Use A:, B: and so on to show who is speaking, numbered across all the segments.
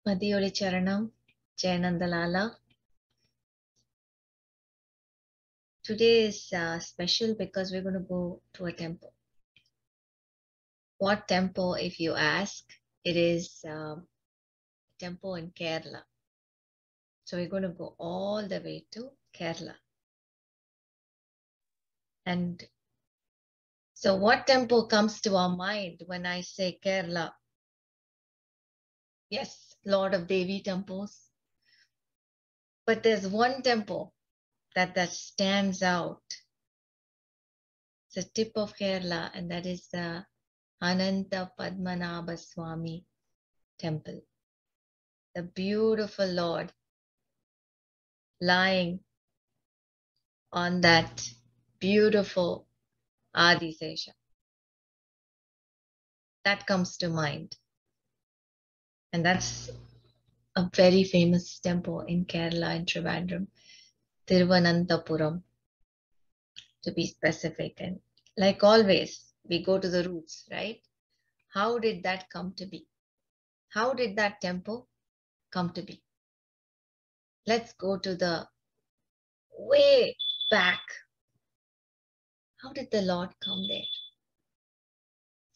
A: Madhyoli Charanam, Jayanandalala. Today is special because we're going to go to a temple. What temple, if you ask? It is a temple in Kerala. So we're going to go all the way to Kerala. And so what temple comes to our mind when I say Kerala? Yes, Lord of Devi temples. But there's one temple that stands out. It's the tip of Kerala, and that is the Ananta Padmanabhaswamy temple. The beautiful Lord lying on that beautiful Adisesha. That comes to mind. And that's a very famous temple in Kerala, in Trivandrum, Thiruvananthapuram, to be specific. And like always, we go to the roots, right? How did that come to be? How did that temple come to be? Let's go to the way back. How did the Lord come there?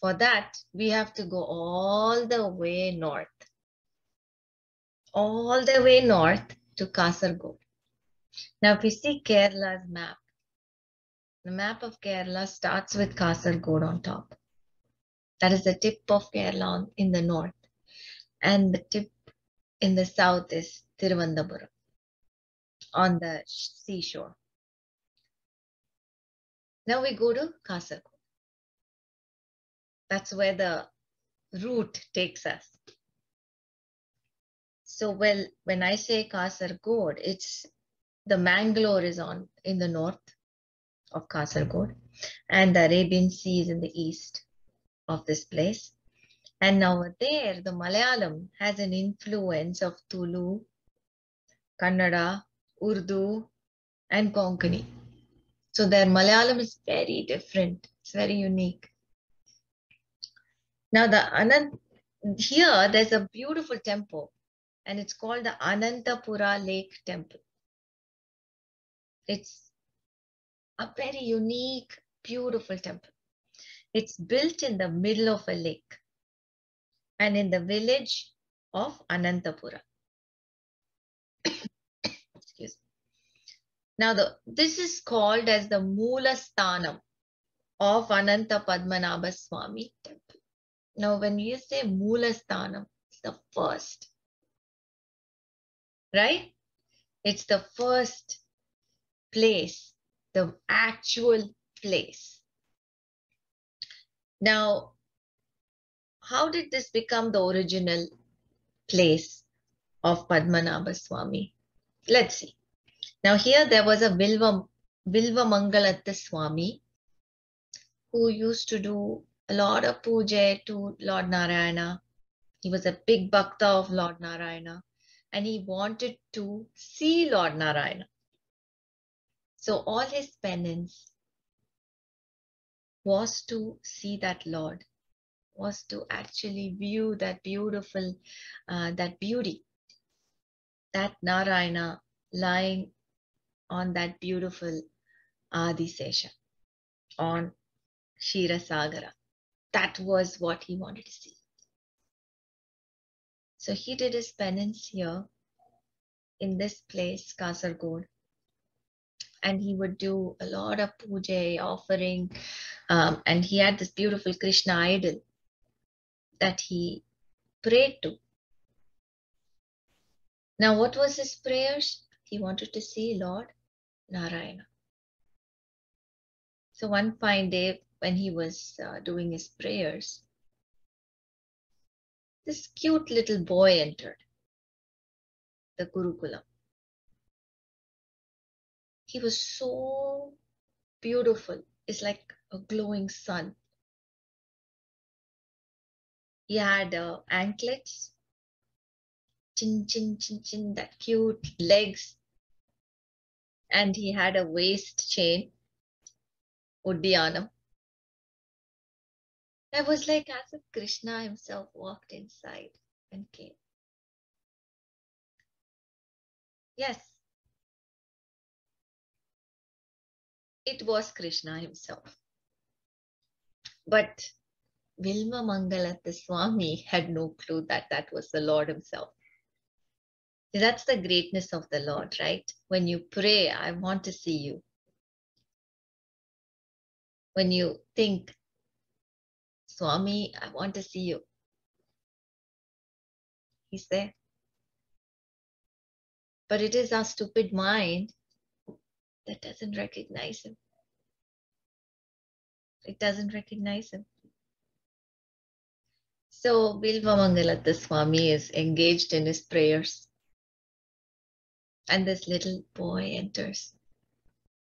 A: For that, we have to go all the way north. All the way north to Kasaragod. Now, if you see Kerala's map, the map of Kerala starts with Kasaragod on top. That is the tip of Kerala in the north. And the tip in the south is Thiruvanandapuram on the seashore. Now we go to Kasaragod. That's where the route takes us. So when I say Kasaragod, it's the Mangalore is in the north of Kasaragod, and the Arabian Sea is in the east of this place. And now there, the Malayalam has an influence of Tulu, Kannada, Urdu, and Konkani. So their Malayalam is very different. It's very unique. Now here there's a beautiful temple, and it's called the Anantapura Lake Temple. It's a very unique, beautiful temple. It's built in the middle of a lake and in the village of Anantapura. Excuse me. Now, this is called as the moolasthanam of Ananta Padmanabhaswamy temple. Now, when you say moolasthanam, it's the first, right? It's the first place, the actual place. Now, how did this become the original place of Padmanabhaswamy? Let's see. Now here there was a Vilvamangalatha Swami who used to do a lot of puja to Lord Narayana. He was a big bhakta of Lord Narayana, and he wanted to see Lord Narayana. So all his penance was to see that Lord, was to actually view that beautiful, that beauty, that Narayana lying on that beautiful Adisesha, on Ksheerasagara. That was what he wanted to see. So he did his penance here in this place, Kasaragod, and he would do a lot of puja, offering, and he had this beautiful Krishna idol that he prayed to. Now, what was his prayers? He wanted to see Lord Narayana. So one fine day when he was doing his prayers, this cute little boy entered the Gurukulam. He was so beautiful. It's like a glowing sun. He had anklets, chin, chin, chin, chin, that cute legs. And he had a waist chain, Uddiyanam. I was like as if Krishna himself walked inside and came. Yes, it was Krishna himself. But Vilma Mangala, the Swami, had no clue that that was the Lord himself. That's the greatness of the Lord, right? When you pray, I want to see you. When you think, Swami, I want to see you, he's there. But it is our stupid mind that doesn't recognize him. It doesn't recognize him. So Bilva Mangalatha Swami is engaged in his prayers. And this little boy enters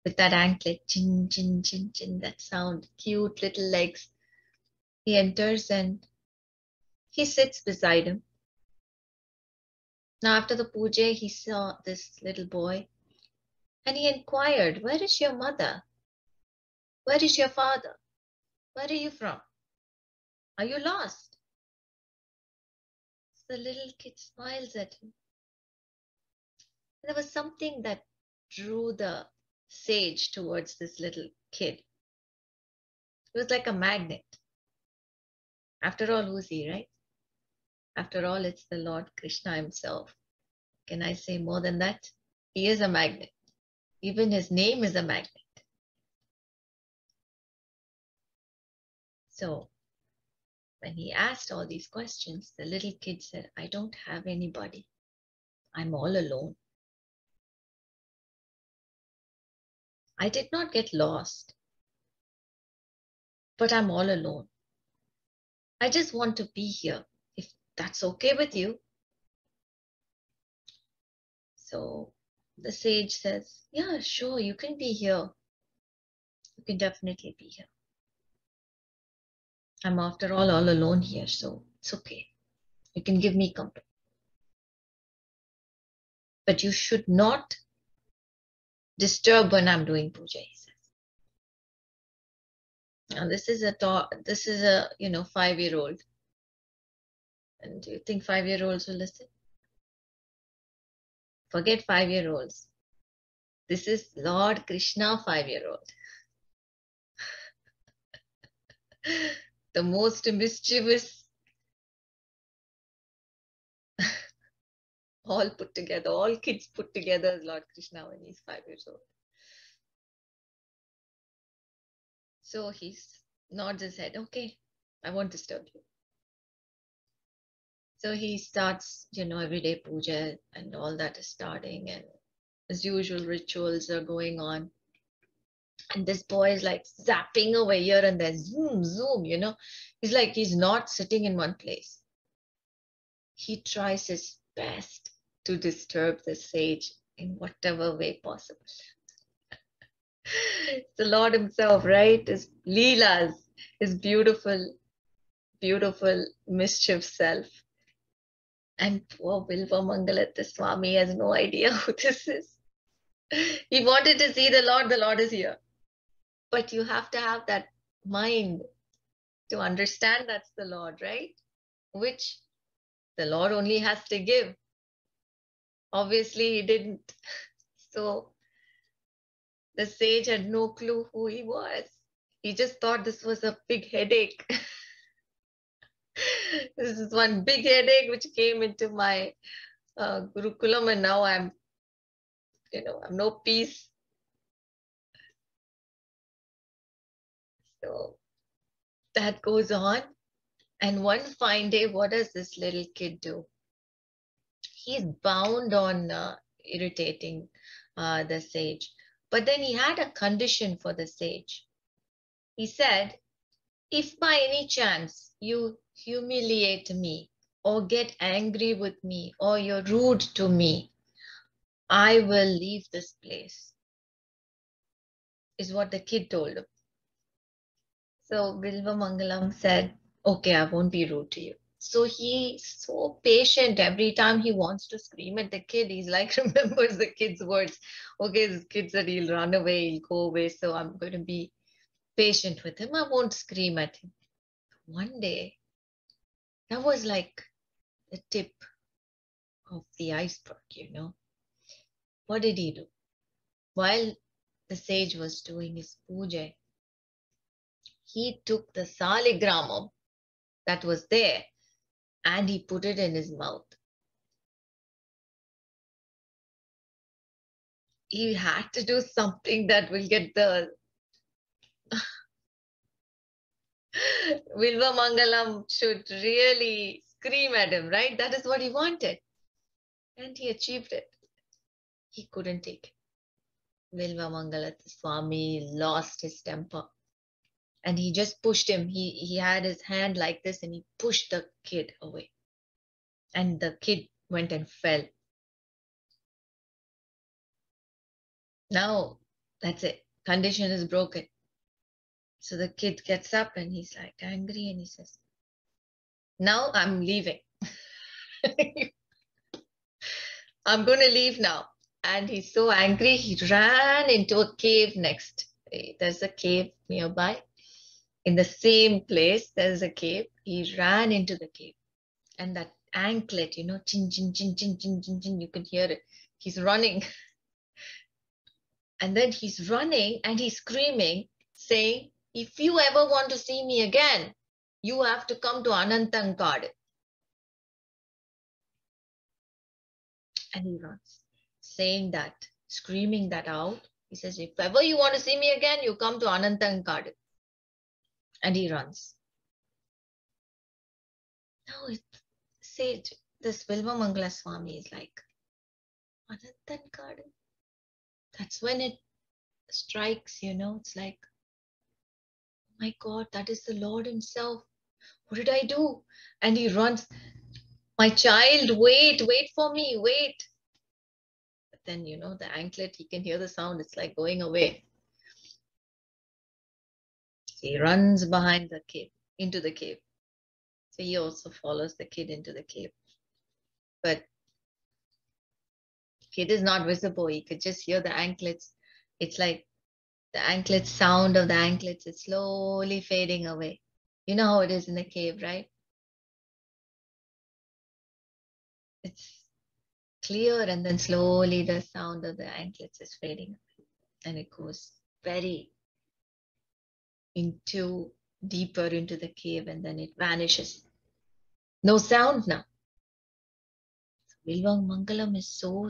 A: with that anklet, chin, chin, chin, chin, that sound, cute little legs. He enters and he sits beside him. Now, after the puja, he saw this little boy and he inquired, "Where is your mother? Where is your father? Where are you from? Are you lost?" So the little kid smiles at him. There was something that drew the sage towards this little kid. It was like a magnet. After all, who's he, right? After all, it's the Lord Krishna himself. Can I say more than that? He is a magnet. Even his name is a magnet. So when he asked all these questions, the little kid said, "I don't have anybody. I'm all alone. I did not get lost, but I'm all alone. I just want to be here, if that's okay with you." So the sage says, "Yeah, sure, you can be here. You can definitely be here. I'm after all alone here, so it's okay. You can give me company. But you should not disturb when I'm doing puja," he says. Now this is a 5-year-old. And do you think 5-year-olds will listen? Forget 5-year-olds. This is Lord Krishna 5-year-old. The most mischievous, all put together, all kids put together as Lord Krishna when he's 5 years old. So he nods his head, "Okay, I won't disturb you." So he starts, everyday puja and all that is starting, and as usual, rituals are going on. And this boy is like zapping away here and there, zoom, zoom, He's like, he's not sitting in one place. He tries his best to disturb the sage in whatever way possible. The Lord himself, right? His Leelas, his beautiful, beautiful mischief self. And poor Bilva Mangalatha Swami has no idea who this is. He wanted to see the Lord is here. But you have to have that mind to understand that's the Lord, right? Which the Lord only has to give. Obviously, he didn't. So the sage had no clue who he was. He just thought this was a big headache. This is one big headache which came into my Gurukulam, and now I'm no peace. So that goes on. And one fine day, what does this little kid do? He's bound on irritating the sage. But then he had a condition for the sage. He said, "If by any chance you humiliate me or get angry with me or you're rude to me, I will leave this place," is what the kid told him. So Bilva Mangalam said, "Okay, I won't be rude to you." So he's so patient. Every time he wants to scream at the kid, he's like, remembers the kid's words. Okay, this kid said he'll run away, he'll go away. So I'm going to be patient with him. I won't scream at him. One day, that was like the tip of the iceberg. what did he do? While the sage was doing his puja, he took the saligramam that was there and he put it in his mouth. He had to do something that will get the Vilva Mangalam should really scream at him, right? That is what he wanted. And he achieved it. He couldn't take it. Vilva Mangala, the Swami, lost his temper. And he just pushed him. He had his hand like this and he pushed the kid away. And the kid went and fell. Now, that's it. Condition is broken. So the kid gets up and he's like angry and he says, now I'm leaving. I'm going to leave now. And he's so angry, he ran into a cave next. There's a cave nearby. In the same place, there's a cave. He ran into the cave. And that anklet, you know, chin, chin, chin, chin, chin, chin, chin, you can hear it. He's running. And then he's running and he's screaming, saying, if you ever want to see me again, you have to come to Ananta garden. And he runs, saying that, screaming that out. He says, if ever you want to see me again, you come to Ananta garden. And he runs. Now it sage, this Vilva Mangala Swami is like, Ananta garden. That's when it strikes, you know, it's like, oh my God, that is the Lord himself. What did I do? And he runs, my child, wait for me, wait. But then, you know, the anklet, he can hear the sound. It's like going away. He runs behind the cave, into the cave. So he also follows the kid into the cave. But kid is not visible. He could just hear the anklets. It's like the anklet sound of the anklets is slowly fading away. You know how it is in the cave, right? It's clear and then slowly the sound of the anklets is fading away. And it goes very deeper into the cave and then it vanishes. No sound now. Vilva Mangalam is so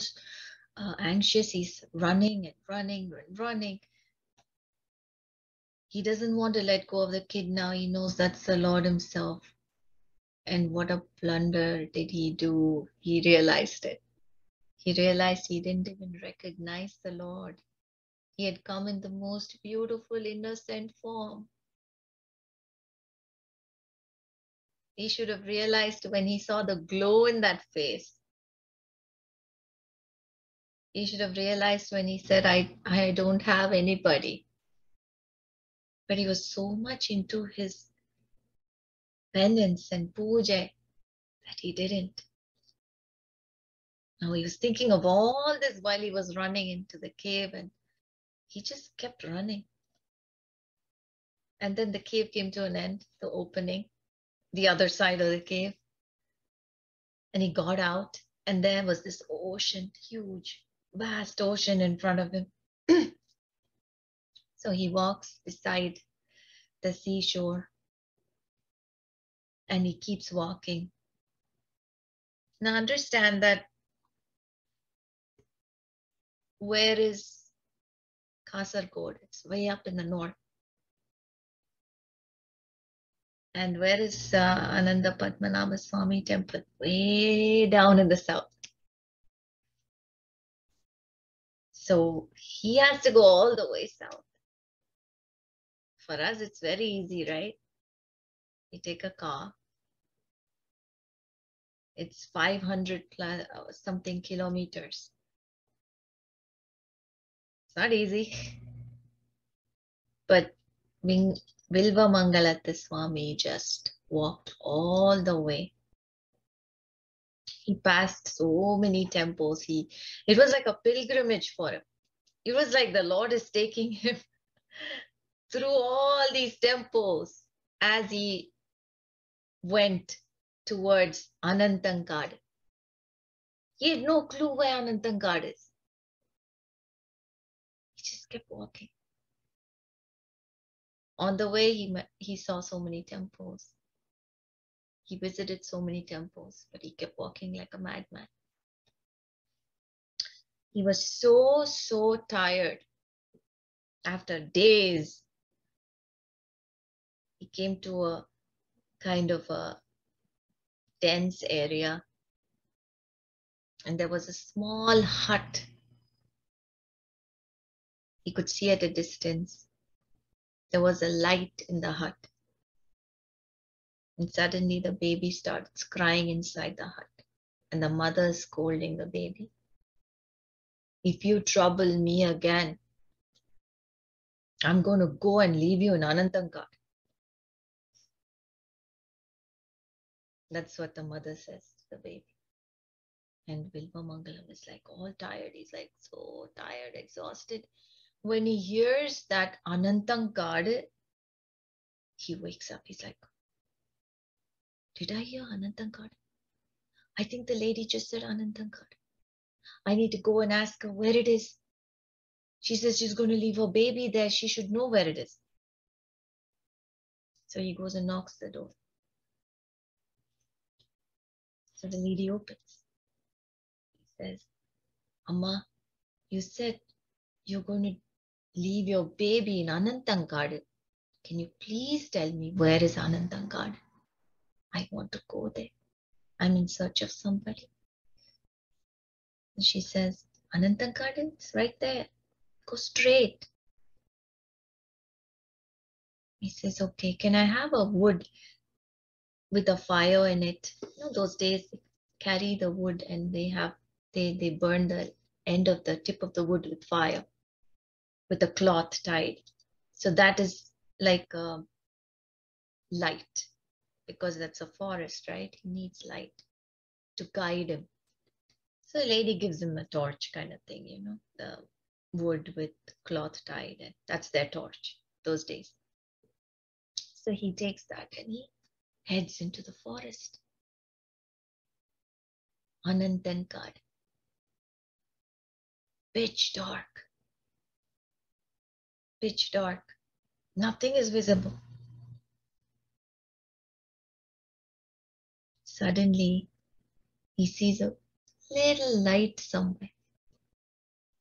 A: anxious. He's running and running and running. He doesn't want to let go of the kid now. He knows that's the Lord himself. And what a blunder did he do? He realized it. He realized he didn't even recognize the Lord. He had come in the most beautiful, innocent form. He should have realized when he saw the glow in that face. He should have realized when he said, I don't have anybody. But he was so much into his penance and puja that he didn't. Now he was thinking of all this while he was running into the cave and he just kept running. And then the cave came to an end, the opening, the other side of the cave. And he got out and there was this ocean, huge, vast ocean in front of him. So he walks beside the seashore and he keeps walking. Now understand that where is Kasaragod? It's way up in the north. And where is Ananda Padmanabhaswamytemple? Way down in the south. So he has to go all the way south. For us, it's very easy, right? You take a car. It's 500 plus, something kilometers. It's not easy. But Vilva Mangalatha Swami just walked all the way. He passed so many temples. It was like a pilgrimage for him. It was like the Lord is taking him through all these temples as he went towards Ananta garden. He had no clue where Ananta garden is. kept walking. On the way, he saw so many temples. He visited so many temples, but he kept walking like a madman. He was so tired. After days, he came to a kind of a dense area, and there was a small hut. He could see at a distance. There was a light in the hut. And suddenly the baby starts crying inside the hut. And the mother is scolding the baby. If you trouble me again, I'm going to go and leave you in Ananta. That's what the mother says to the baby. And Bilvamangalam is like all tired. He's like so tired, exhausted. When he hears that Ananta, he wakes up. He's like, did I hear Ananta? I think the lady just said Ananta. I need to go and ask her where it is. She says she's going to leave her baby there. She should know where it is. So he goes and knocks the door. So the lady opens. He says, Amma, you said you're going to leave your baby in Ananta garden. Can you please tell me where is Ananta garden? I want to go there. I'm in search of somebody. And she says, Ananta garden is right there. Go straight. He says, okay, can I have a wood with a fire in it? You know, those days they carry the wood and they burn the end of the tip of the wood with fire, with a cloth tied. So that is like light, because that's a forest, right? He needs light to guide him. So the lady gives him a torch kind of thing, you know, the wood with cloth tied, and that's their torch those days. So he takes that and he heads into the forest. Anantan garden. Pitch dark. Pitch dark. Nothing is visible. Suddenly, he sees a little light somewhere.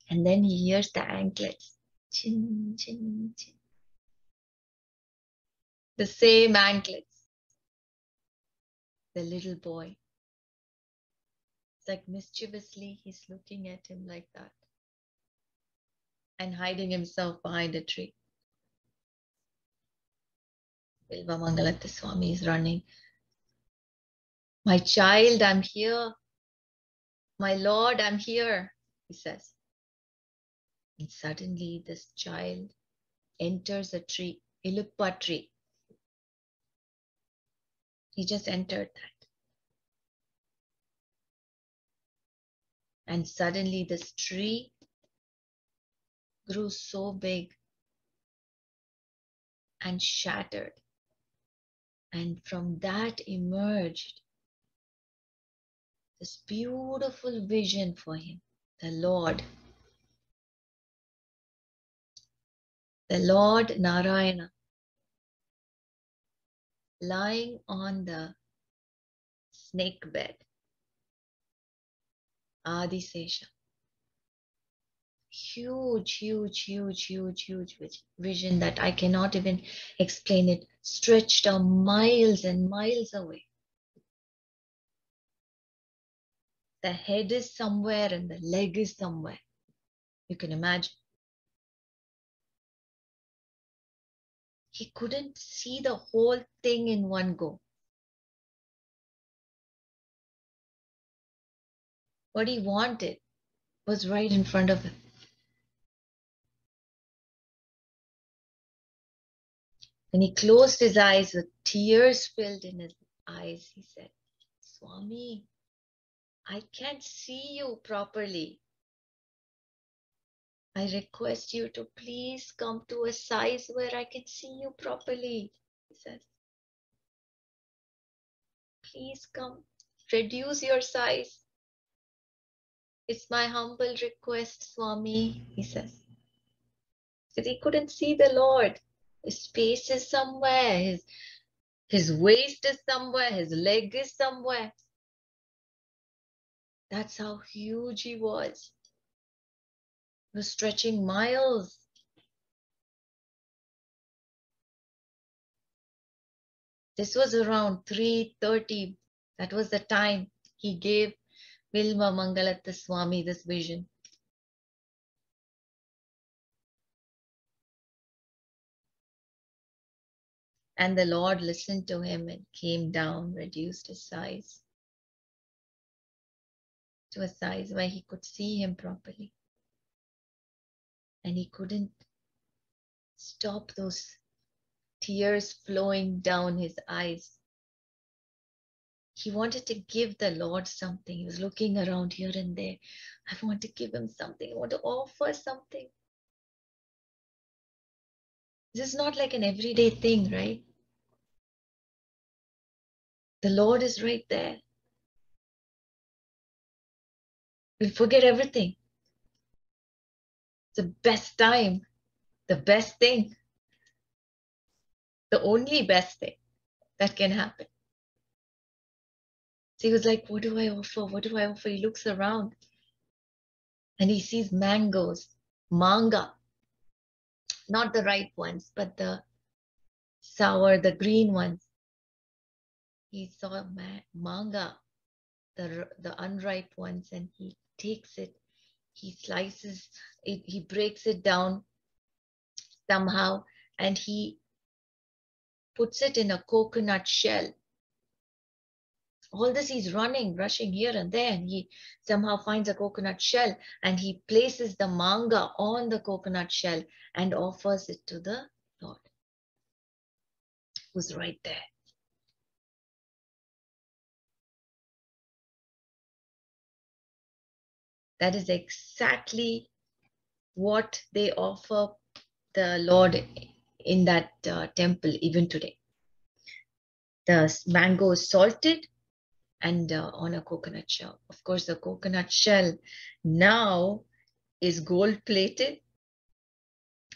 A: And then he hears the anklets. Chin, chin, chin. The same anklets. The little boy. It's like mischievously, he's looking at him like that. And hiding himself behind a tree. Bilvamangalam Swami is running. My child, I'm here. My Lord, I'm here, he says. And suddenly this child enters a tree, Iluppa tree. He just entered that. And suddenly this tree grew so big and shattered. And from that emerged this beautiful vision for him, the Lord Narayana, lying on the snake bed, Adisesha. Huge vision that I cannot even explain it, stretched miles and miles away. The head is somewhere and the leg is somewhere. You can imagine. He couldn't see the whole thing in one go. What he wanted was right in front of him. When he closed his eyes, with tears filled in his eyes, he said, Swami, I can't see you properly. I request you to please come to a size where I can see you properly, he says. Please come, reduce your size. It's my humble request, Swami, he says. because he couldn't see the Lord. His face is somewhere, his waist is somewhere, his leg is somewhere. That's how huge he was. He was stretching miles. This was around 3:30. That was the time he gave Padmanabhaswamy this vision. And the Lord listened to him and came down, reduced his size to a size where he could see him properly. And he couldn't stop those tears flowing down his eyes. He wanted to give the Lord something. He was looking around here and there. I want to give him something. I want to offer something. This is not like an everyday thing, right? The Lord is right there. We'll forget everything. It's the best time, the best thing, the only best thing that can happen. So he was like, what do I offer? What do I offer? He looks around and he sees mangoes, manga, not the ripe ones, but the sour, the green ones. He saw manga, the unripe ones, and he takes it, he slices it, he breaks it down somehow, and he puts it in a coconut shell. All this he's running, rushing here and there, and he somehow finds a coconut shell and he places the manga on the coconut shell and offers it to the Lord, who's right there. That is exactly what they offer the Lord in that temple even today. The mango is salted and on a coconut shell. Of course, the coconut shell now is gold plated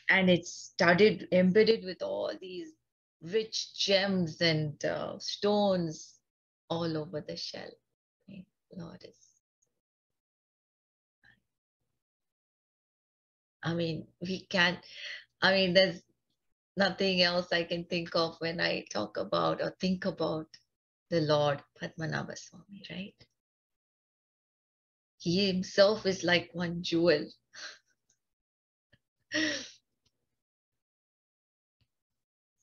A: and it's studded, embedded with all these rich gems and stones all over the shell. Lord is, there's nothing else I can think of when I talk about or think about the Lord Padmanabhaswamy, right? He himself is like one jewel.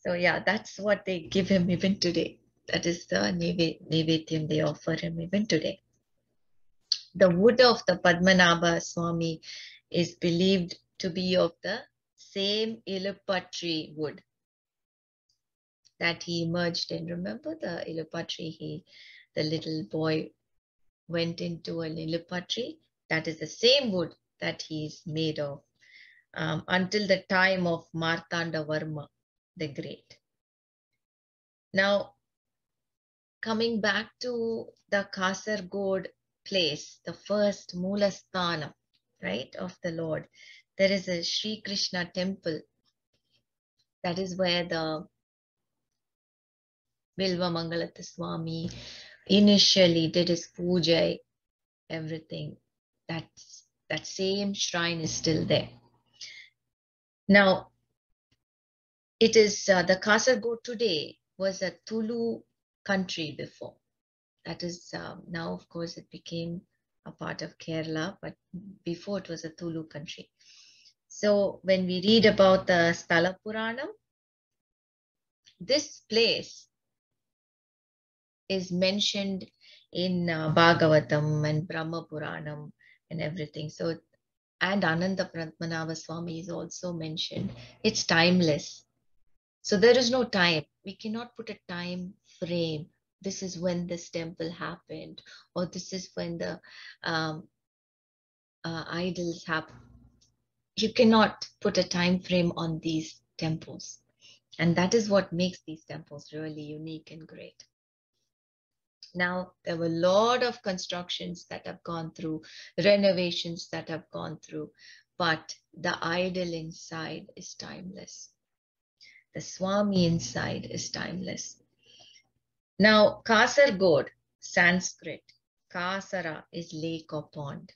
A: So yeah, that's what they give him even today. That is the Naivedyam they offer him even today. The wood of the Padmanabhaswamy is believed to be of the same Ilupatri wood that he emerged in. Remember the Ilupatri, the little boy went into an Ilupatri? That is the same wood that he is made of until the time of Martandavarma the Great. Now, coming back to the Kasaragod place, the first moolasthanam, right, of the Lord, there is a Shri Krishna temple. That is where the Swami initially did his puja, everything. That same shrine is still there. Now, it is the Kasaragod today was a Tulu country before. That is now, of course, it became a part of Kerala, but before it was a Tulu country. So when we read about the Sthala Puranam, this place is mentioned in Bhagavatam and Brahma Puranam and everything. So, and Ananta Padmanabhaswamy is also mentioned. It's timeless. So there is no time. We cannot put a time frame. This is when this temple happened, or this is when the idols happened. You cannot put a time frame on these temples. And that is what makes these temples really unique and great. Now, there were a lot of constructions that have gone through, renovations that have gone through, but the idol inside is timeless. The Swami inside is timeless. Now, Kasaragod, Sanskrit, Kasara is lake or pond,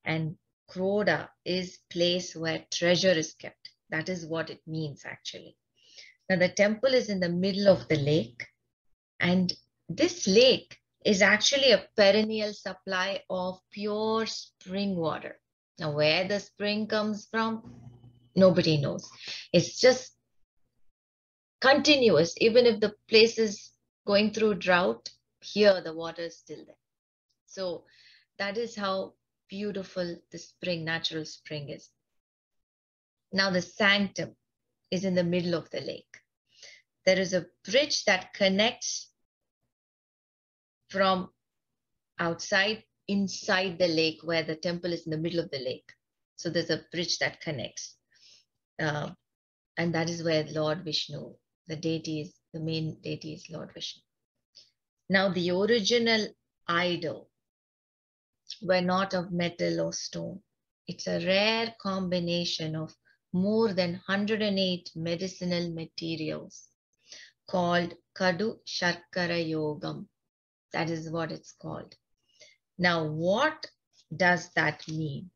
A: and Kroda is place where treasure is kept. That is what it means actually. Now, the temple is in the middle of the lake, and this lake is actually a perennial supply of pure spring water. Now, where the spring comes from, nobody knows. It's just continuous. Even if the place is going through drought, here the water is still there. So that is how beautiful the spring, natural spring is. Now the sanctum is in the middle of the lake. There is a bridge that connects from outside inside the lake, where the temple is in the middle of the lake. So there's a bridge that connects. And that is where Lord Vishnu, the main deity is Lord Vishnu. Now the original idol were not of metal or stone. It's a rare combination of more than 108 medicinal materials called Kadu Sharkara Yogam. That is what it's called. Now, what does that mean?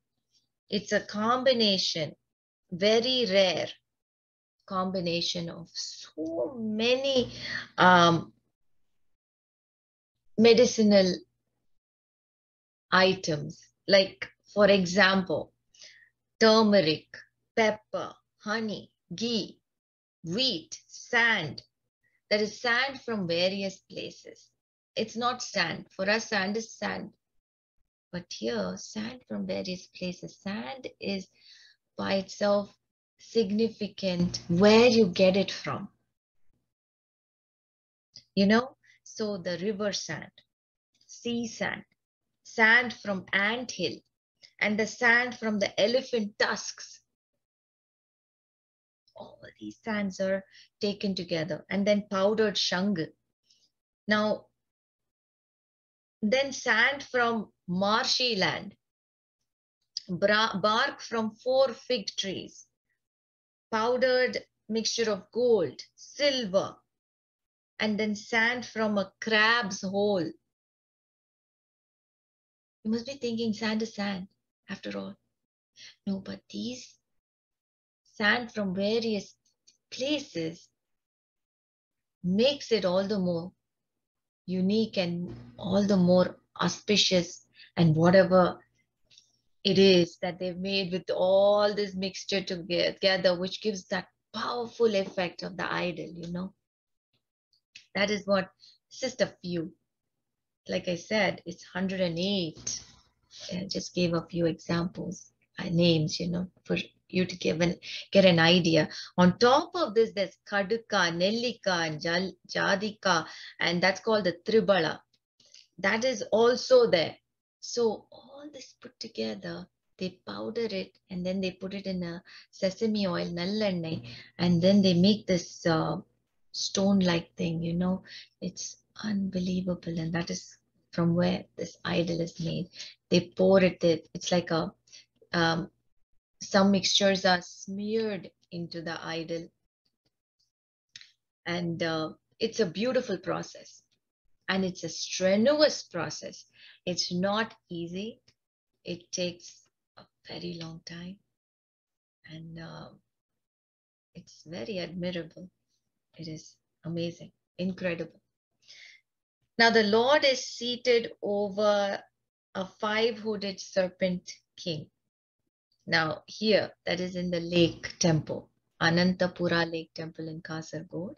A: It's a combination, very rare combination of so many medicinal items. Like, for example, turmeric, pepper, honey, ghee, wheat, sand. There is sand from various places. It's not sand. For us, sand is sand. But here, sand from various places. Sand is by itself significant where you get it from. You know, so the river sand, sea sand, sand from ant hill, and the sand from the elephant tusks. All these sands are taken together, and then powdered shanga. Now, then sand from marshy land, bark from 4 fig trees, powdered mixture of gold, silver, and then sand from a crab's hole. You must be thinking sand is sand, after all. No, but these sand from various places makes it all the more unique and all the more auspicious, and whatever it is that they've made with all this mixture together, which gives that powerful effect of the idol, you know. That is what, it's just a few. Like I said, it's 108. I just gave a few examples, names, you know, for you to get an idea. On top of this, there's Kaduka, Nellika, and Jadika, and that's called the Tribala. That is also there. So all this put together, they powder it, and then they put it in a sesame oil, nallanai, and then they make this stone-like thing, you know. It's unbelievable, and that is from where this idol is made. They pour it, it's like a, some mixtures are smeared into the idol, and it's a beautiful process, and it's a strenuous process. It's not easy. It takes a very long time, and it's very admirable. It is amazing, incredible. Now the Lord is seated over a 5-hooded serpent king. Now here, that is in the lake temple, Anantapura lake temple in Kasaragod.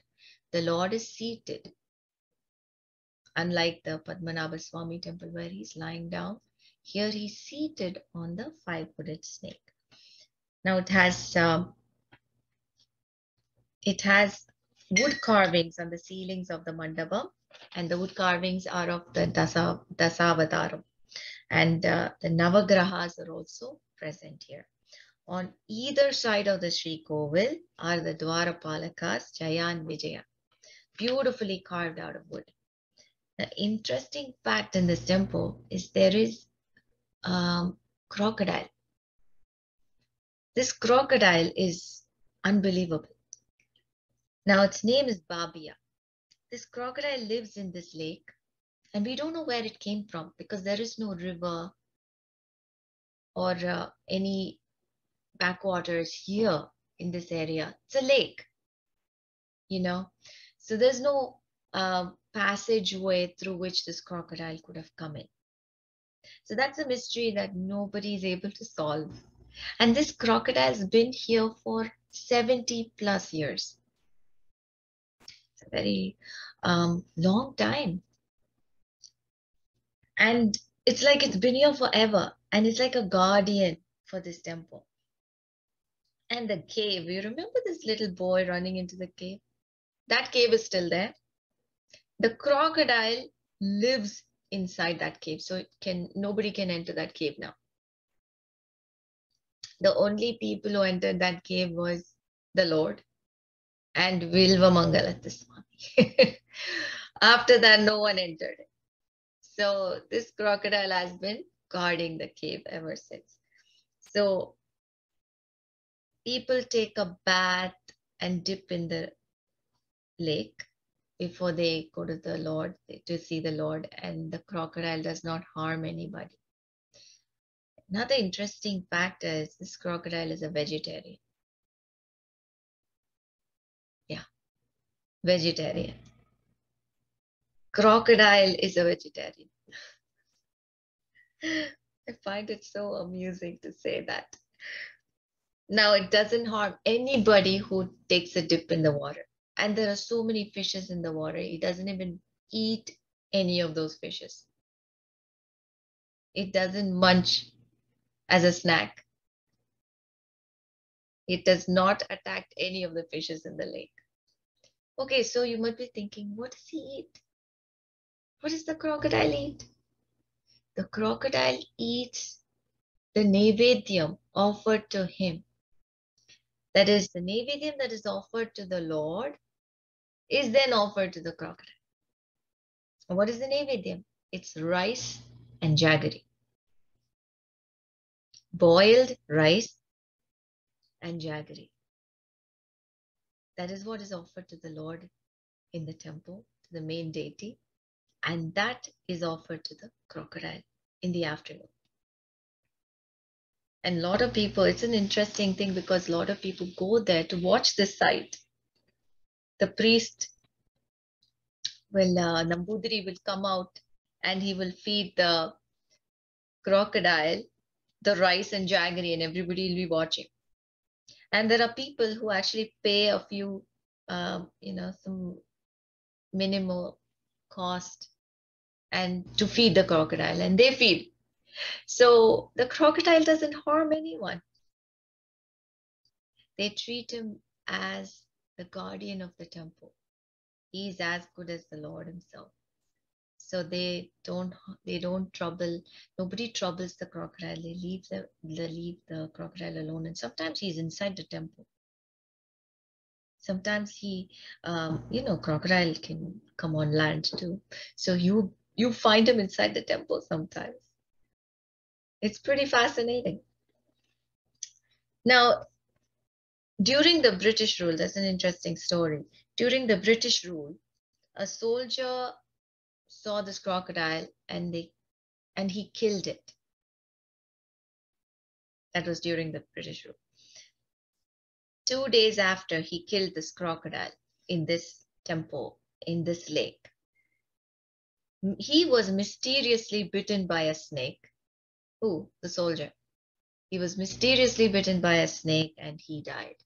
A: The Lord is seated, unlike the Padmanabhaswamy temple where he's lying down. Here he's seated on the 5-hooded snake. Now it has wood carvings on the ceilings of the mandapa, and the wood carvings are of the Dasavataram. And the Navagrahas are also present here. On either side of the Shri Kovil are the Dwarapalakas, Jaya and Vijaya, beautifully carved out of wood. The interesting fact in this temple is there is crocodile. This crocodile is unbelievable. Now its name is Babia. This crocodile lives in this lake, and we don't know where it came from because there is no river or any backwaters here in this area. It's a lake, you know. So there's no passageway through which this crocodile could have come in. So that's a mystery that nobody is able to solve. And this crocodile's been here for 70 plus years. It's a very long time. And it's like it's been here forever. And it's like a guardian for this temple. And the cave, you remember this little boy running into the cave? That cave is still there. The crocodile lives inside that cave. So nobody can enter that cave now. The only people who entered that cave was the Lord and Swami. After that, no one entered it. So this crocodile has been guarding the cave ever since. So people take a bath and dip in the lake before they go to the Lord, to see the Lord, and the crocodile does not harm anybody. Another interesting fact is this crocodile is a vegetarian. Yeah, vegetarian. Crocodile is a vegetarian. I find it so amusing to say that. Now, it doesn't harm anybody who takes a dip in the water. And there are so many fishes in the water. It doesn't even eat any of those fishes. It doesn't munch as a snack. It does not attack any of the fishes in the lake. Okay, so you might be thinking, what does he eat? What does the crocodile eat? The crocodile eats the naivedyam offered to him. That is, the naivedyam that is offered to the Lord is then offered to the crocodile. And what is the naivedyam? It's rice and jaggery. Boiled rice and jaggery. That is what is offered to the Lord in the temple, to the main deity. And that is offered to the crocodile in the afternoon. And a lot of people, it's an interesting thing because a lot of people go there to watch this sight. The priest will, Nambudiri will come out and he will feed the crocodile the rice and jaggery, and everybody will be watching. And there are people who actually pay a few, some minimal cost and to feed the crocodile, and they feed. So the crocodile doesn't harm anyone. They treat him as the guardian of the temple. He's as good as the Lord himself. So they don't trouble, nobody troubles the crocodile. They leave the crocodile alone. And sometimes he's inside the temple. Sometimes he, crocodile can come on land too. So you find him inside the temple sometimes. It's pretty fascinating. Now, during the British rule, that's an interesting story. During the British rule, a soldier saw this crocodile and he killed it. That was during the British rule. 2 days after he killed this crocodile in this temple, in this lake, he was mysteriously bitten by a snake. Who? The soldier. He was mysteriously bitten by a snake and he died.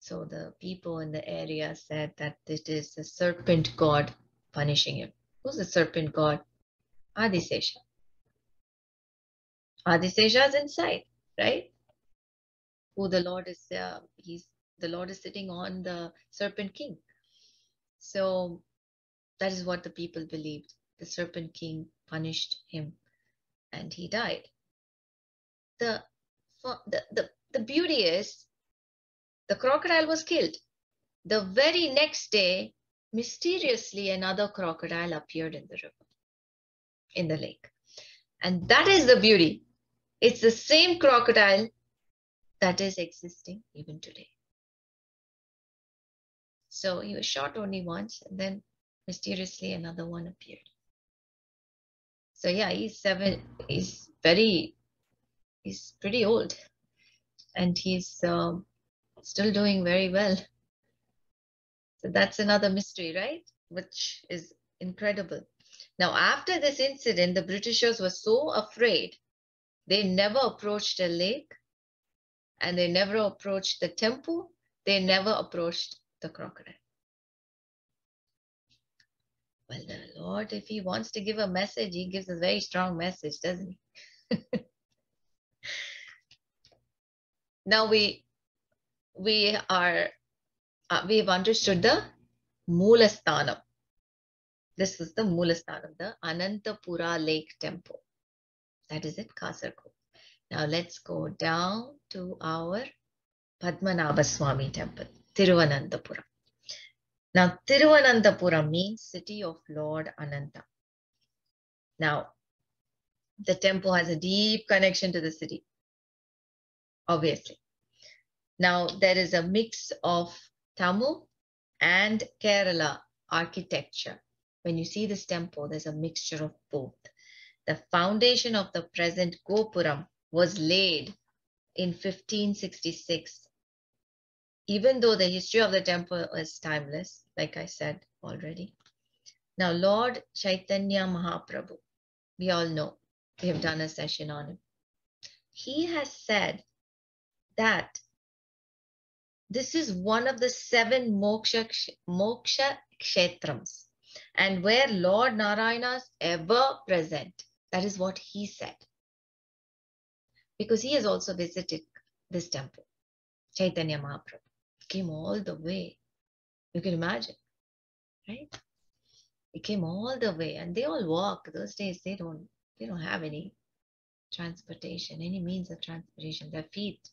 A: So the people in the area said that it is the serpent god punishing him. Who's the serpent god? Adisesha. Adisesha is inside, right? Who the Lord is, the Lord is sitting on the serpent king. So that is what the people believed. The serpent king punished him and he died. The beauty is the crocodile was killed. The very next day, mysteriously another crocodile appeared in the river, in the lake. And that is the beauty. It's the same crocodile that is existing even today. So he was shot only once, and then mysteriously another one appeared. So yeah, he's pretty old, and he's still doing very well. So that's another mystery, right? Which is incredible. Now, after this incident, the Britishers were so afraid, they never approached the lake, and they never approached the temple. They never approached the crocodile. Well, the Lord, if he wants to give a message, he gives a very strong message, doesn't he? Now we have understood the moolasthanam. This is the moolasthanam, the Anantapura Lake Temple. That is at Kasaragod. Now let's go down to our Padmanabhaswamy temple, Thiruvanandapuram. Now Thiruvanandapuram means city of Lord Ananta. Now the temple has a deep connection to the city, obviously. Now there is a mix of Tamil and Kerala architecture. When you see this temple, there's a mixture of both. The foundation of the present Gopuram was laid in 1566. Even though the history of the temple is timeless, like I said already. Now, Lord Chaitanya Mahaprabhu, we all know, we have done a session on him. He has said that this is one of the 7 moksha kshetrams, and where Lord Narayana is ever present. That is what he said. Because he has also visited this temple. Chaitanya Mahaprabhu came all the way. You can imagine, right? He came all the way, and they all walk. Those days they don't have any transportation, any means of transportation. Their feet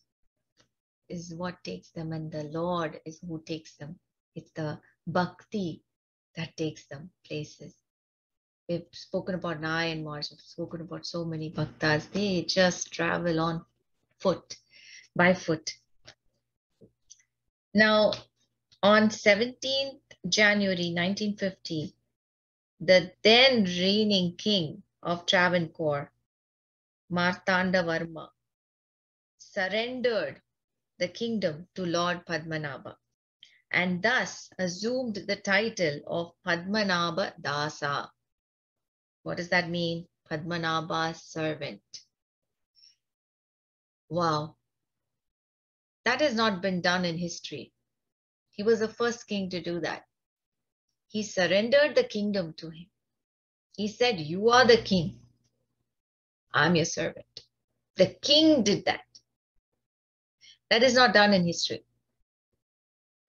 A: is what takes them, and the Lord is who takes them. It's the bhakti that takes them places. We've spoken about Nayan Mars, we've spoken about so many bhaktas. They just travel on foot, by foot. Now, on 17th January 1950, the then reigning king of Travancore, Martandavarma, surrendered the kingdom to Lord Padmanabha and thus assumed the title of Padmanabha Dasa. What does that mean? Padmanabha's servant. Wow. That has not been done in history. He was the first king to do that. He surrendered the kingdom to him. He said, "You are the king. I'm your servant." The king did that. That is not done in history.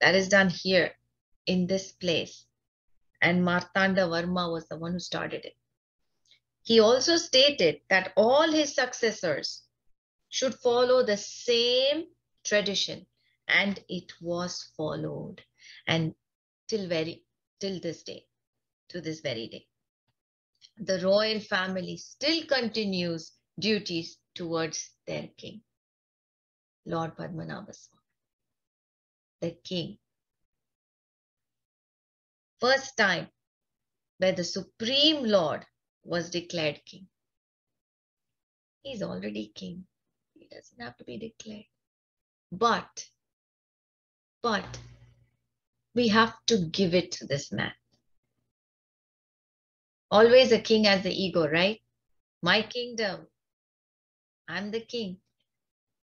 A: That is done here in this place. And Martandavarma was the one who started it. He also stated that all his successors should follow the same tradition, and it was followed. And till this day, to this very day, the royal family still continues duties towards their king, Lord Padmanabhaswamy, the king. First time where the Supreme Lord was declared king. He's already king. He doesn't have to be declared. But we have to give it to this man. Always a king has the ego, right? My kingdom. I'm the king.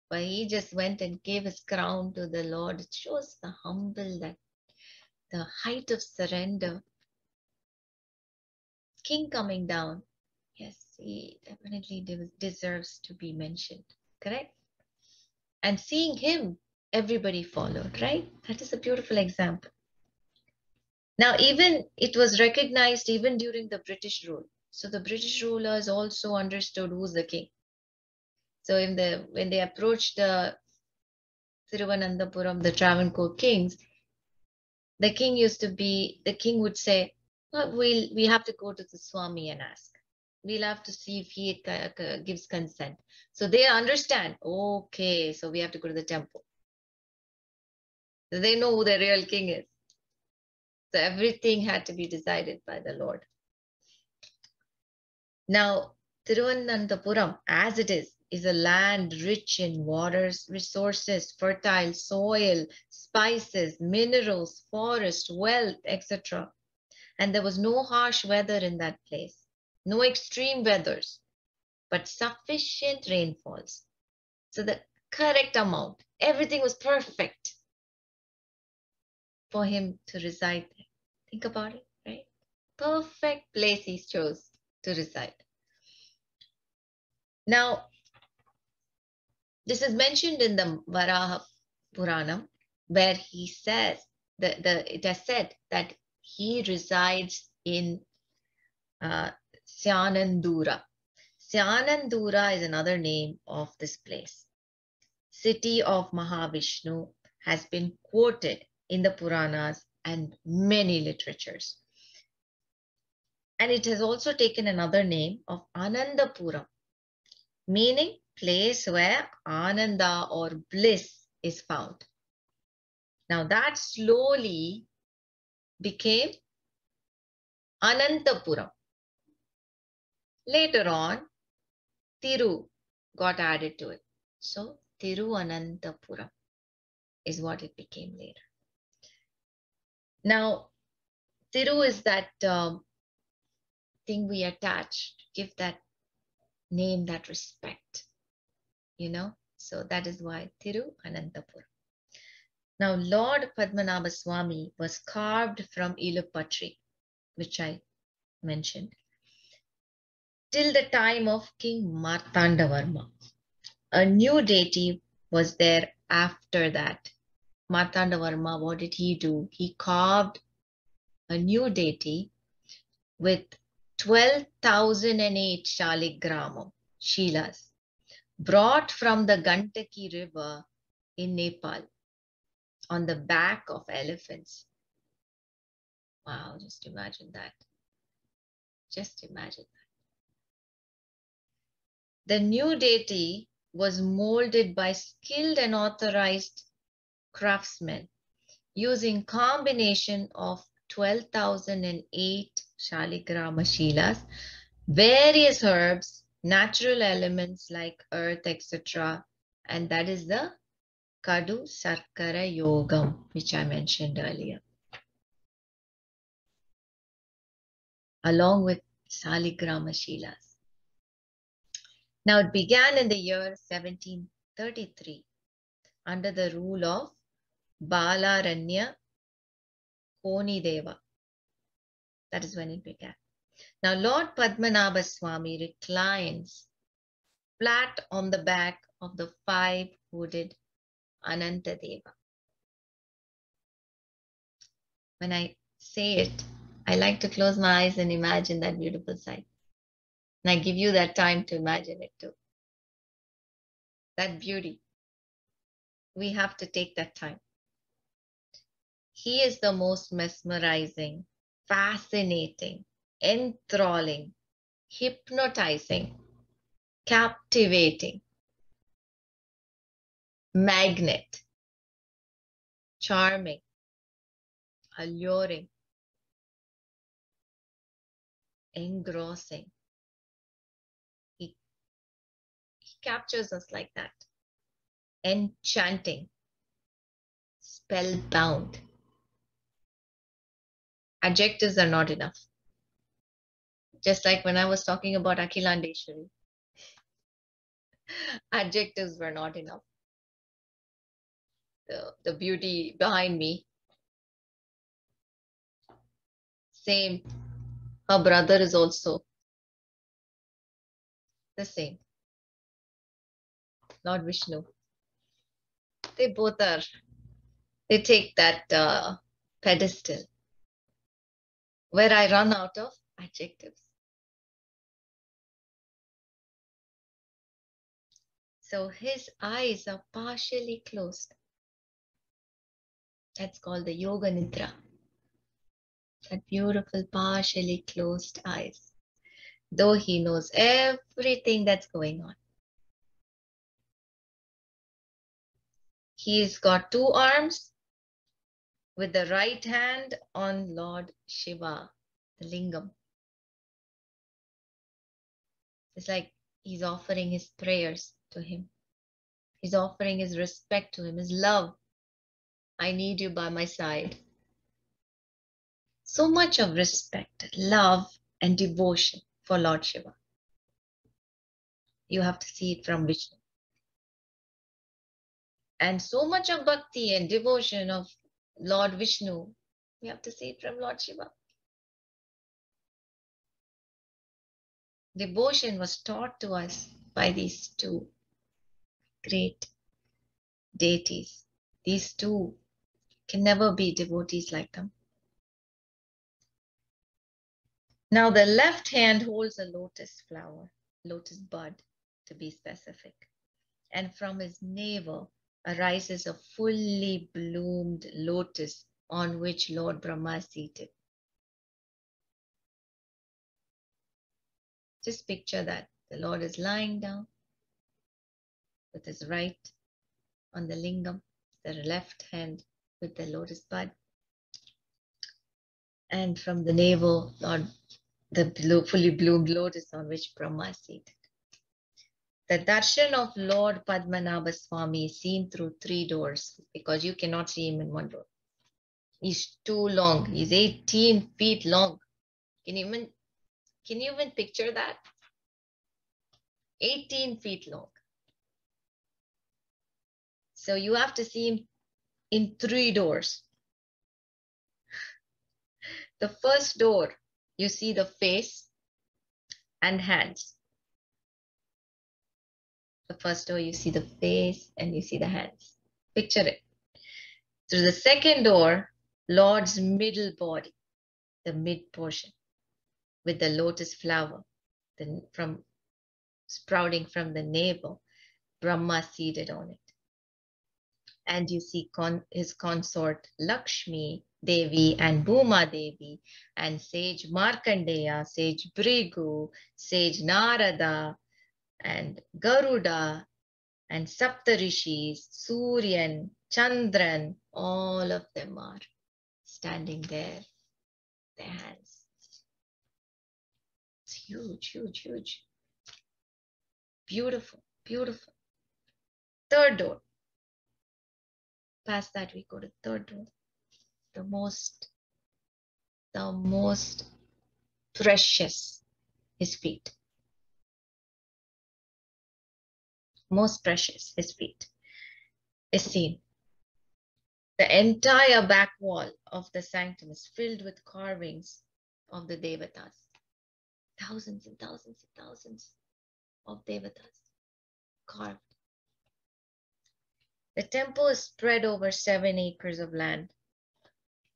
A: But he just went and gave his crown to the Lord. It shows the the height of surrender. King coming down. Yes, he definitely deserves to be mentioned. Correct? And seeing him, everybody followed, right? That is a beautiful example. Now, even it was recognized even during the British rule. So the British rulers also understood who's the king. So when they approached the Thiruvanandapuram, the Travancore kings, the king would say, well, we have to go to the Swami and ask. We'll have to see if he gives consent. So they understand, okay, so we have to go to the temple. So they know who the real king is. So everything had to be decided by the Lord. Now, Thiruvananthapuram, as it is a land rich in waters, resources, fertile soil, spices, minerals, forest, wealth, etc. And there was no harsh weather in that place, no extreme weathers, but sufficient rainfalls. So the correct amount, everything was perfect for him to reside there. Think about it, right? Perfect place he chose to reside. Now, this is mentioned in the Varaha Puranam, where he says it has said that he resides in Syanandura. Syanandura is another name of this place. City of Mahavishnu has been quoted in the Puranas and many literatures. And it has also taken another name of Anandapuram, meaning place where Ananda or bliss is found. Now that slowly became Anantapuram. Later on, Thiru got added to it. So Thiruvananthapuram is what it became later. Now, Thiru is that thing we attach to give that name, that respect, So that is why Thiruvananthapuram. Now, Lord Padmanabhaswamy was carved from Ilupatri, which I mentioned, till the time of King Martandavarma. A new deity was there after that. Martandavarma, what did he do? He carved a new deity with 12,008 Shaligramam, Shilas, brought from the Gandaki river in Nepal on the back of elephants. Wow, just imagine that. Just imagine that. The new deity was molded by skilled and authorized craftsmen using combination of 12,008 Shaligrama Shilas, various herbs, natural elements like earth, etc. And that is the Kadu Sarkara Yogam, which I mentioned earlier, along with Shaligrama Shilas. Now it began in the year 1733 under the rule of Balaranya Konideva. That is when it began. Now Lord Padmanabhaswamy reclines flat on the back of the five-hooded Ananta Deva. When I say it, I like to close my eyes and imagine that beautiful sight. And I give you that time to imagine it too. That beauty. We have to take that time. He is the most mesmerizing, fascinating, enthralling, hypnotizing, captivating, magnet, charming, alluring, engrossing. He captures us like that. Enchanting, spellbound. Adjectives are not enough. Just like when I was talking about Akhilandeshwari, adjectives were not enough. The beauty behind me. Same. Her brother is also the same. Lord Vishnu. They both are. They take that pedestal where I run out of adjectives. So his eyes are partially closed. That's called the Yoga Nidra. That beautiful partially closed eyes. though he knows everything that's going on. He's got two arms with the right hand on Lord Shiva, the lingam. It's like he's offering his prayers to him. He's offering his respect to him, his love. I need you by my side. So much of respect, love, and devotion for Lord Shiva. You have to see it from Vishnu. And so much of bhakti and devotion of Lord Vishnu, you have to see it from Lord Shiva. Devotion was taught to us by these two great deities. These two can never be devotees like them. Now the left hand holds a lotus flower, lotus bud to be specific. And from his navel arises a fully bloomed lotus on which Lord Brahma is seated. Just picture that. The Lord is lying down with his right on the lingam, the left hand with the lotus bud. And from the navel, Lord, the fully bloomed lotus on which Brahma is seated. The darshan of Lord Padmanabhaswamy is seen through 3 doors because you cannot see him in one door. He's too long. He's 18 feet long. Can you even picture that? 18 feet long. So you have to see him in 3 doors. The first door, you see the face and hands. The first door, you see the face and you see the hands. Picture it. Through the second door, Lord's middle body, the mid portion, with the lotus flower from sprouting from the navel, Brahma seated on it. And you see his consort Lakshmi Devi and Bhuma Devi and sage Markandeya, sage Brigu, sage Narada and Garuda and Saptarishis, Suryan, Chandran, all of them are standing there, their hands. It's huge, huge, huge. Beautiful, beautiful. Third door. Past that, we go to third door. The most precious, his feet. Most precious, his feet, is seen. The entire back wall of the sanctum is filled with carvings of the devatas. Thousands and thousands and thousands of devatas carved. The temple is spread over 7 acres of land.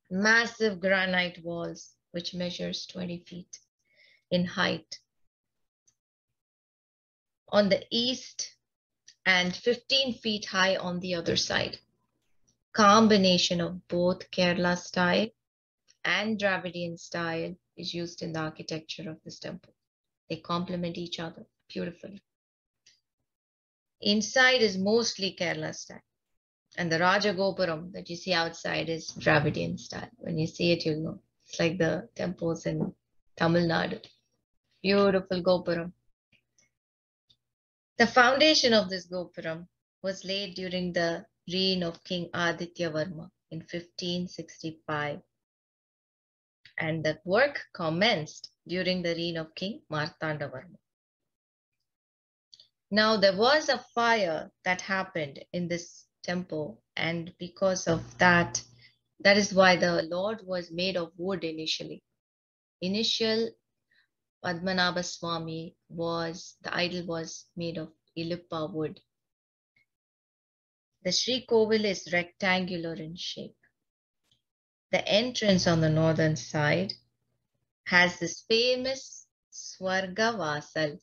A: Massive granite walls, which measures 20 feet in height. On the east and 15 feet high on the other side. Combination of both Kerala style and Dravidian style is used in the architecture of this temple. They complement each other beautifully. Inside is mostly Kerala style. And the Raja Gopuram that you see outside is Dravidian style. When you see it, you'll know. It's like the temples in Tamil Nadu. Beautiful Gopuram. The foundation of this Gopuram was laid during the reign of King Aditya Varma in 1565. And the work commenced during the reign of King Martanda Varma. Now, there was a fire that happened in this temple, and because of that, that is why the Lord was made of wood initially. Initial Padmanabhaswamy the idol was made of Ilippa wood. The Shri Kovil is rectangular in shape. The entrance on the northern side has this famous Swarga Vasal,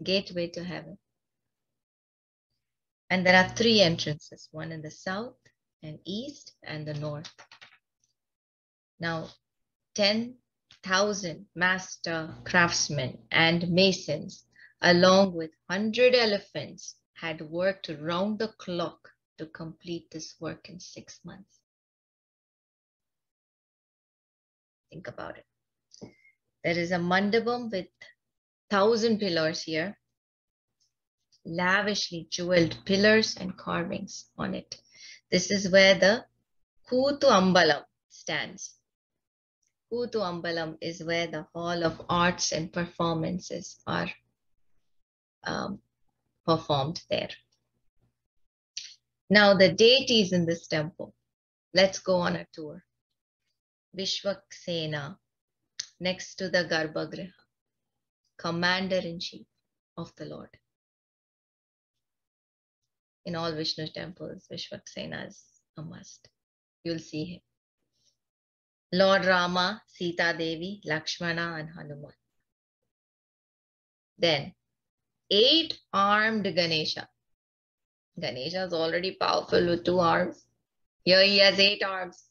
A: gateway to heaven. And there are 3 entrances, one in the south and east and the north. Now, 10 1,000 master craftsmen and masons, along with 100 elephants, had worked round the clock to complete this work in 6 months. Think about it. There is a mandapam with 1,000 pillars here, lavishly jeweled pillars and carvings on it. This is where the Kootu Ambalam stands. Kootu Ambalam is where the Hall of Arts and Performances are performed there. Now the deities in this temple. Let's go on a tour. Vishwaksena, next to the Garbhagriha, Commander-in-Chief of the Lord. In all Vishnu temples, Vishwaksena is a must. You'll see him. Lord Rama, Sita Devi, Lakshmana, and Hanuman. Then, 8-armed Ganesha. Ganesha is already powerful with 2 arms. Here he has 8 arms.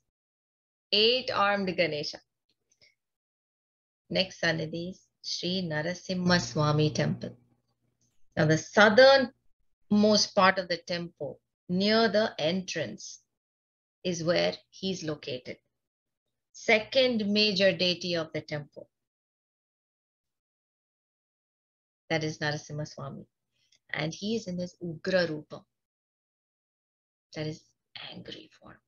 A: 8-armed Ganesha. Next Sannidhi is Shri Swami temple. Now the southernmost part of the temple, near the entrance, is where he's located. Second major deity of the temple. That is Narasimha-Swami. And he is in his Ugra Rupa. That is angry form.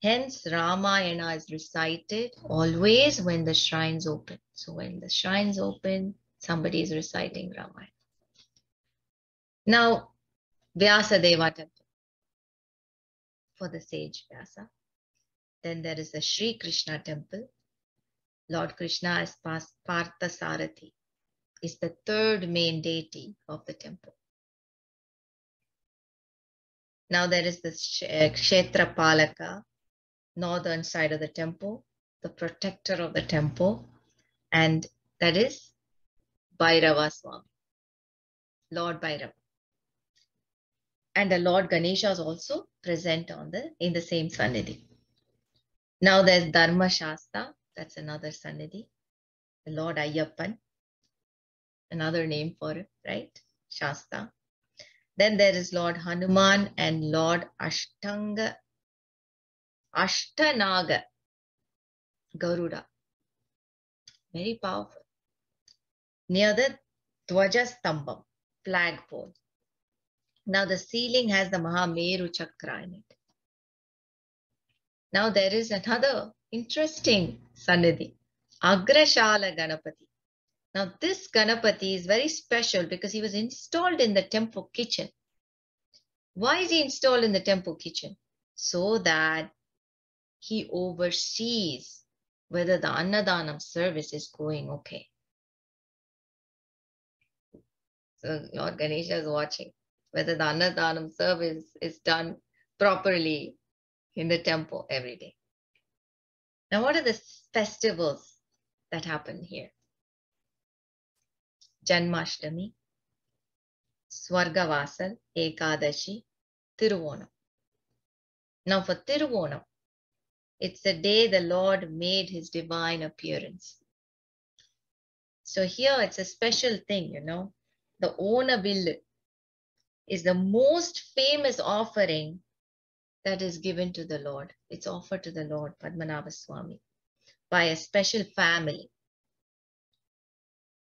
A: Hence, Ramayana is recited always when the shrines open. So when the shrines open, somebody is reciting Ramayana. Now, Vyasadeva temple for the sage Vyasa. Then there is the Shri Krishna temple. Lord Krishna is Parthasarathi, is the third main deity of the temple. Now there is the Kshetra Palaka, northern side of the temple, the protector of the temple, and that is Bhairava Swami, Lord Bhairava. And the Lord Ganesha is also present in the same Sannidhi. Now there's Dharma Shasta, that's another Sannidhi. The Lord Ayyappan, another name for it, right? Shasta. Then there is Lord Hanuman and Lord Ashtanaga Garuda. Very powerful. Near the Dvajastambam, flagpole. Now the ceiling has the Mahameru Chakra in it. Now there is another interesting Sannidhi, Agrashala Ganapati. Now this Ganapati is very special because he was installed in the temple kitchen. Why is he installed in the temple kitchen? So that he oversees whether the Annadanam service is going okay. So Lord Ganesha is watching whether the Annadanam service is done properly in the temple every day. Now what are the festivals that happen here? Janmashtami, Swargavasal, Ekadashi, Thiruvonam. Now for Thiruvonam, it's the day the Lord made his divine appearance. So here it's a special thing, you know. The Onavillu is the most famous offering that is given to the Lord. It's offered to the Lord Padmanabhaswamy by a special family.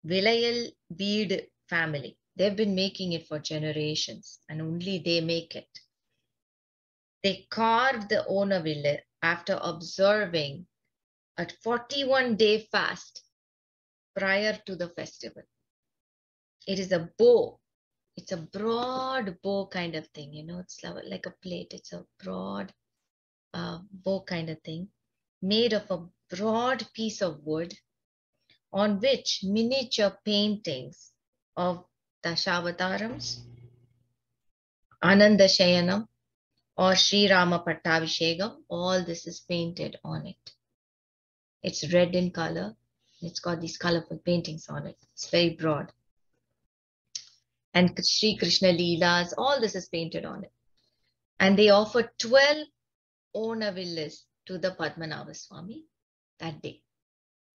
A: Vilayal Veed family. They've been making it for generations and only they make it. They carved the Onavillu after observing a 41-day fast prior to the festival. It is a bow. It's a broad bow kind of thing, you know, it's like a plate. It's a broad bow kind of thing made of a broad piece of wood on which miniature paintings of Dashavatarams, Ananda Shayanam, or Sri Rama Pattabhishekam, all this is painted on it. It's red in color. It's got these colorful paintings on it. It's very broad. And Sri Krishna Leelas, all this is painted on it. And they offer 12 Onavillus to the Padmanabhaswamy that day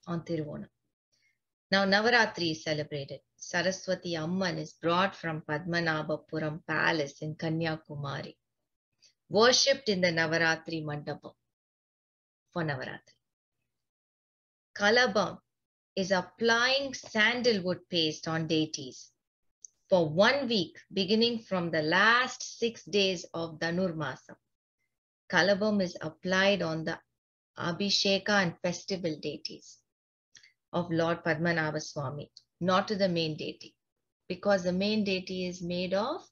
A: on Tiruvonam. Now Navaratri is celebrated. Saraswati Amman is brought from Padmanabhapuram palace in Kanyakumari, worshipped in the Navaratri Mandapam for Navaratri. Kalabam is applying sandalwood paste on deities for 1 week, beginning from the last 6 days of Dhanurmasam. Kalabam is applied on the Abhisheka and festival deities of Lord Padmanabhaswamy, not to the main deity, because the main deity is made of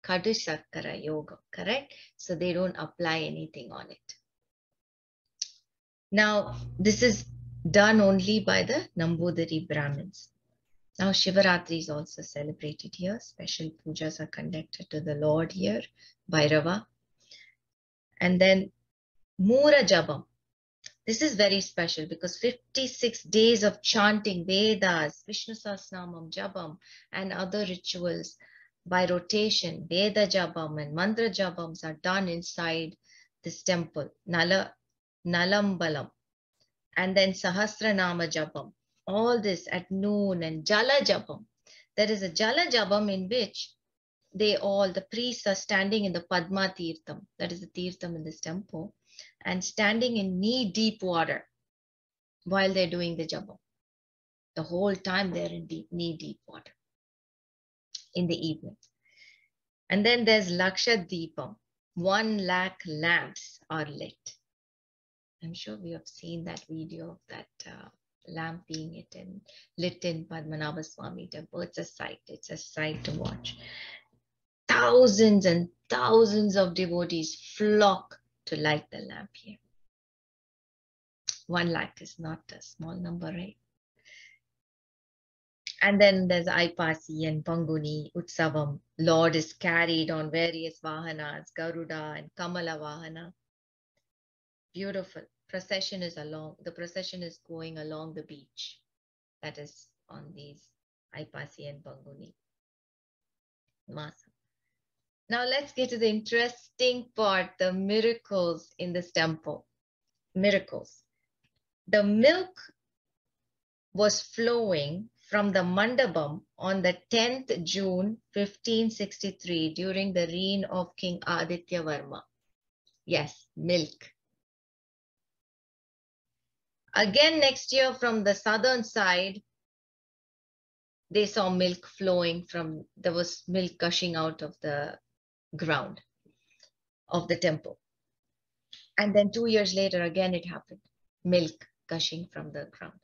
A: Kadu Sakkara Yoga, correct? So they don't apply anything on it. Now, this is done only by the Nambudiri Brahmins. Now, Shivaratri is also celebrated here. Special pujas are conducted to the Lord here, Bhairava. And then Mura Jabam. This is very special because 56 days of chanting Vedas, Vishnu Sahasranamam, Jabam, and other rituals by rotation, Veda Jabam and Mantra Jabams are done inside this temple, Nalambalam, and then Sahasranama Jabam. All this at noon, and Jala Jabam. There is a Jala Jabam in which the priests are standing in the Padma Tirtham, that is the Tirtham in this temple, and standing in knee-deep water while they're doing the Jabam. The whole time they're in knee-deep water in the evening. And then there's Laksha Deepam. 1 lakh lamps are lit. I'm sure we have seen that video of that lamp being lit in Padmanabhaswamy temple. It's a sight to watch. Thousands and thousands of devotees flock to light the lamp here. 1 lakh is not a small number, right? And then there's Aipasi and Panguni, Utsavam. Lord is carried on various Vahanas, Garuda and Kamala Vahana. Beautiful. The procession is going along the beach. That is on these Aipasi and Panguni Masa. Now let's get to the interesting part, the miracles in this temple. Miracles. The milk was flowing from the Mandapam on the 10th June 1563 during the reign of King Aditya Varma. Yes, milk. Again next year from the southern side, they saw milk flowing there was milk gushing out of the ground of the temple. And then 2 years later, again it happened, milk gushing from the ground.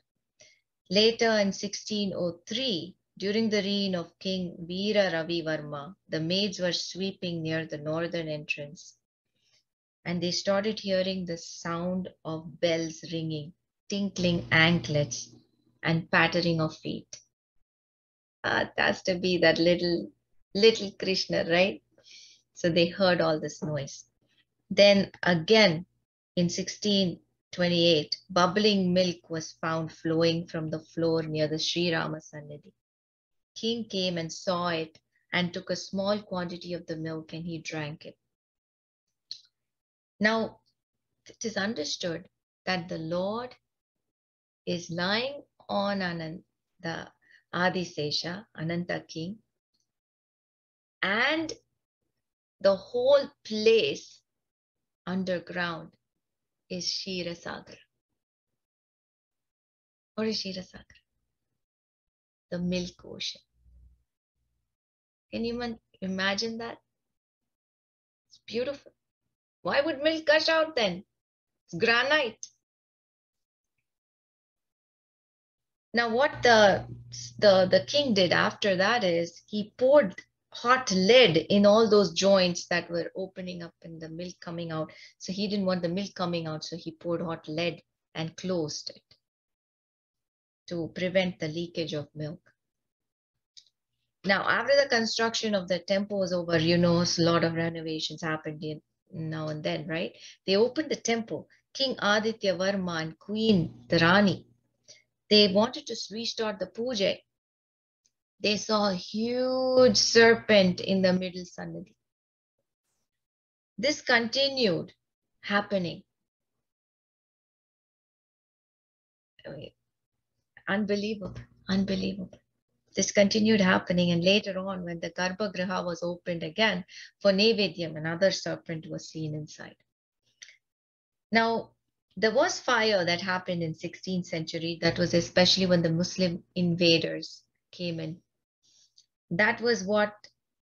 A: Later in 1603, during the reign of King Veera Ravi Varma, the maids were sweeping near the northern entrance and they started hearing the sound of bells ringing, tinkling anklets and pattering of feet. It has to be that little Krishna, right? So they heard all this noise. Then again in 1628, bubbling milk was found flowing from the floor near the Sri Rama Sannidhi. King came and saw it and took a small quantity of the milk and he drank it. Now, it is understood that the Lord is lying on the Adisesha, Ananta king, and the whole place underground is Ksheerasagar. What is Ksheerasagar? The milk ocean. Can you imagine that? It's beautiful. Why would milk gush out then? It's granite. Now what the king did after that is he poured hot lead in all those joints that were opening up and the milk coming out. So he didn't want the milk coming out, so he poured hot lead and closed it to prevent the leakage of milk. Now, after the construction of the temple was over, a lot of renovations happened now and then, right? They opened the temple. King Aditya Varma and Queen Dharani, they wanted to restart the puja. They saw a huge serpent in the middle Sannidhi. This continued happening Unbelievable, unbelievable. This continued happening, and later on, when the Garbhagriha was opened again for Nevedyam, another serpent was seen inside. Now, there was fire that happened in 16th century. That was especially when the Muslim invaders came in. That was what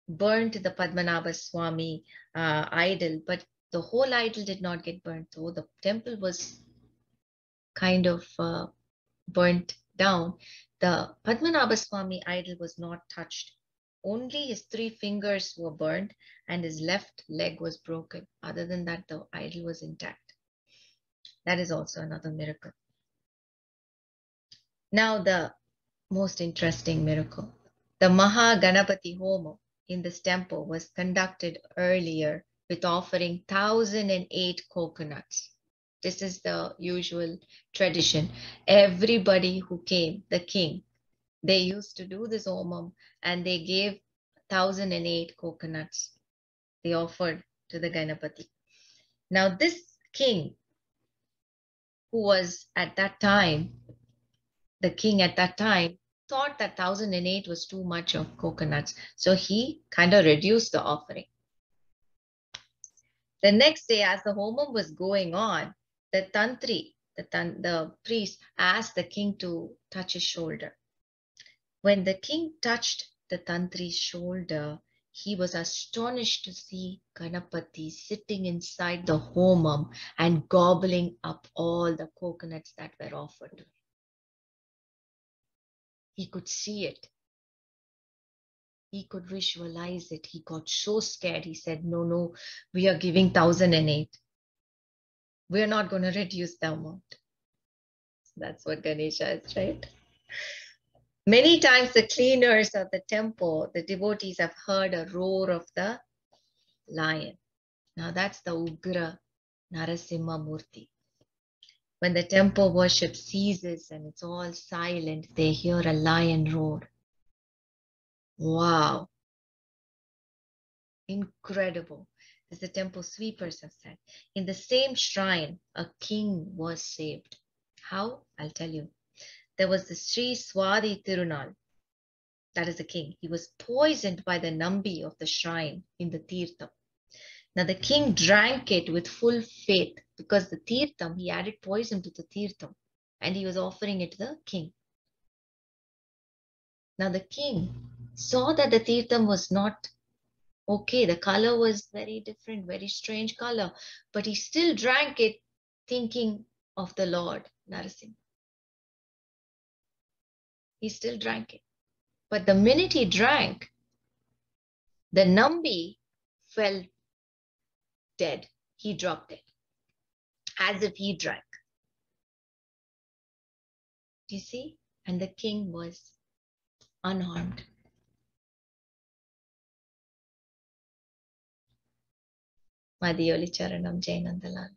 A: burnt the Padmanabhaswamy idol, but the whole idol did not get burnt, though the temple was kind of burnt down. The Padmanabhaswamy idol was not touched. Only his 3 fingers were burned and his left leg was broken. Other than that, the idol was intact. That is also another miracle. Now, the most interesting miracle. The Maha Ganapati Homa in this temple was conducted earlier with offering 1008 coconuts. This is the usual tradition. Everybody who came, the king, they used to do this homam and they gave 1008 coconuts. They offered to the Ganapati. Now this king, who was at that time, the king at that time, thought that 1008 was too much of coconuts. So he kind of reduced the offering. The next day, as the homam was going on, the tantri, the priest, asked the king to touch his shoulder. When the king touched the tantri's shoulder, he was astonished to see Ganapati sitting inside the homam and gobbling up all the coconuts that were offered to him. He could see it. He could visualize it. He got so scared. He said, no, we are giving 1008. We are not going to reduce the amount. That's what Ganesha is, right? Many times the cleaners of the temple, the devotees have heard a roar of the lion. Now that's the Ugra Narasimha Murti. When the temple worship ceases and it's all silent, they hear a lion roar. Wow. Incredible. As the temple sweepers have said. In the same shrine, a king was saved. How? I'll tell you. There was the Shri Swadi Tirunal. That is the king. He was poisoned by the Nambi of the shrine in the Tirtham. Now the king drank it with full faith because the Tirtham, he added poison to the Tirtham and he was offering it to the king. Now the king saw that the Tirtham was not okay. The color was very different, very strange color, but he still drank it thinking of the Lord Narasimha. He still drank it. But the minute he drank, the Nambi fell dead. He dropped it as if he drank. Do you see? And the king was unharmed. Madhyoli Charanam Jai Nandalal.